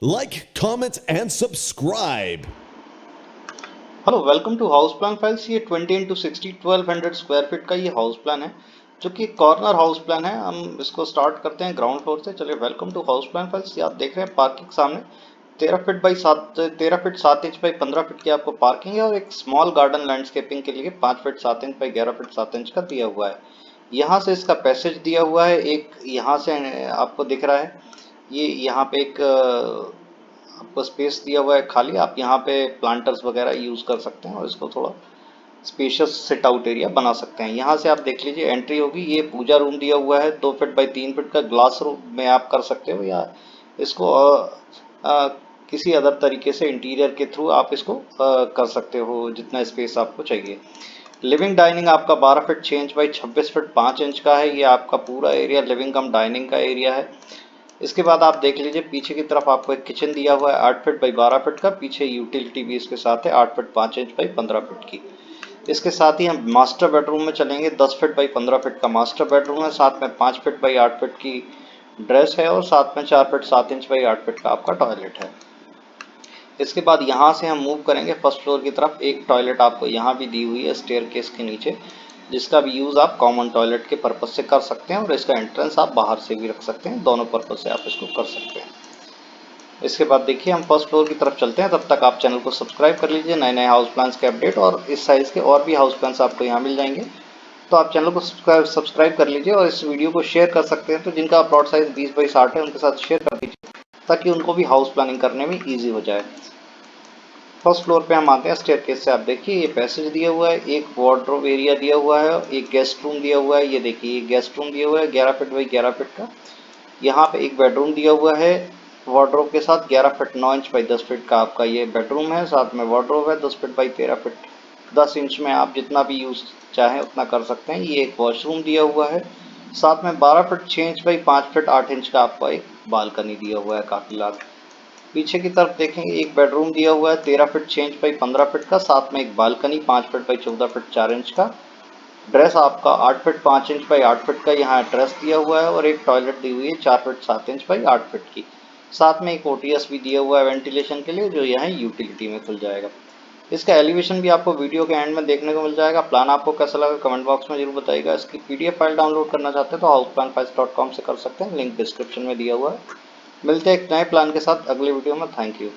Like, comment, and subscribe. Hello welcome to house plan files. ये 20 into 60 1200 square feet का ये house plan है जो कि कॉर्नर हाउस प्लान है। हम इसको स्टार्ट करते हैं ग्राउंड फ्लोर से। चलिए, welcome to house plan files. ये आप देख रहे हैं पार्किंग सामने 13 फीट 7 इंच बाई 15 फीट की आपको पार्किंग है और एक स्मॉल गार्डन लैंडस्केपिंग के लिए 5 feet 7 inch by 11 feet 7 inch का दिया हुआ है। यहाँ से इसका पैसेज दिया हुआ है, एक यहाँ से आपको दिख रहा है। ये यहाँ पे एक आपको स्पेस दिया हुआ है खाली, आप यहाँ पे प्लांटर्स वगैरह यूज कर सकते हैं और इसको थोड़ा स्पेशियस सिट आउट एरिया बना सकते हैं। यहाँ से आप देख लीजिए एंट्री होगी। ये पूजा रूम दिया हुआ है, 2 फीट बाई 3 फीट का ग्लास रूम में आप कर सकते हो, या इसको अ, किसी अदर तरीके से इंटीरियर के थ्रू आप इसको कर सकते हो जितना स्पेस आपको चाहिए। लिविंग डाइनिंग आपका 12 feet 6 inch by 26 feet 5 inch का है। ये आपका पूरा एरिया लिविंग कम डाइनिंग का एरिया है। इसके बाद आप देख लीजिए पीछे की तरफ आपको एक किचन दिया हुआ है 8 फीट बाई 12 फीट का। पीछे यूटिलिटी भी इसके साथ है 8 फीट 5 इंच बाई 15 फीट की। इसके साथ ही हम मास्टर बेडरूम में चलेंगे। 10 फीट बाई 15 फीट का मास्टर बेडरूम है, साथ में 5 फीट बाई 8 फीट की ड्रेस है और साथ में 4 फीट 7 इंच बाई 8 फीट का आपका टॉयलेट है। इसके बाद यहाँ से हम मूव करेंगे फर्स्ट फ्लोर की तरफ। एक टॉयलेट आपको यहाँ भी दी हुई है स्टेयरकेस के नीचे, जिसका भी यूज़ आप कॉमन टॉयलेट के पर्पज से कर सकते हैं और इसका एंट्रेंस आप बाहर से भी रख सकते हैं। दोनों पर्पज से आप इसको कर सकते हैं। इसके बाद देखिए हम फर्स्ट फ्लोर की तरफ चलते हैं। तब तक आप चैनल को सब्सक्राइब कर लीजिए। नए नए हाउस प्लान्स के अपडेट और इस साइज़ के और भी हाउस प्लान्स आपको यहाँ मिल जाएंगे। तो आप चैनल को सब्सक्राइब कर लीजिए और इस वीडियो को शेयर कर सकते हैं। तो जिनका प्लॉट साइज 20 बाई 60 है उनके साथ शेयर कर दीजिए ताकि उनको भी हाउस प्लानिंग करने में ईजी हो जाए। फर्स्ट फ्लोर पे हम आते हैं। स्टेयरकेस से आप देखिए ये पैसेज दिया हुआ है, एक वार्डरोब एरिया दिया हुआ है, एक गेस्ट रूम दिया हुआ है। ये देखिए ये गेस्ट रूम दिया हुआ है 11 फीट बाई 11 फीट का। यहाँ पे एक बेडरूम दिया हुआ है वार्डरोब के साथ 11 फीट 9 इंच बाई 10 फीट का आपका ये बेडरूम है। साथ में वार्डरोब है 10 फीट बाई 13 फीट 10 इंच में। आप जितना भी यूज चाहें उतना कर सकते हैं। ये एक वॉशरूम दिया हुआ है, साथ में 12 feet 6 inch by 5 feet 8 inch का आपका एक बालकनी दिया हुआ है काफी लार्ज। पीछे की तरफ देखेंगे एक बेडरूम दिया हुआ है 13 फीट 6 इंच बाई 15 फीट का, साथ में एक balcony 5 feet by 14 feet 4 inch का। ड्रेस आपका 8 फीट 5 इंच बाई 8 फीट का यहाँ ड्रेस दिया हुआ है और एक टॉयलेट दी हुई है 4 फीट 7 इंच बाई 8 फीट की। साथ में एक ओटीएस भी दिया हुआ है वेंटिलेशन के लिए, जो यहाँ यूटिलिटी में खुल जाएगा। इसका एलिवेशन भी आपको वीडियो के एंड में देखने को मिल जाएगा। प्लान आपको कैसा लगा कमेंट बॉक्स में जरूर बताइएगा। इसकी पीडीएफ फाइल डाउनलोड करना चाहते हैं तो hauseplanfiles.com से कर सकते हैं, लिंक डिस्क्रिप्शन में दिया हुआ है। मिलते हैं एक नए प्लान के साथ अगले वीडियो में। Thank you.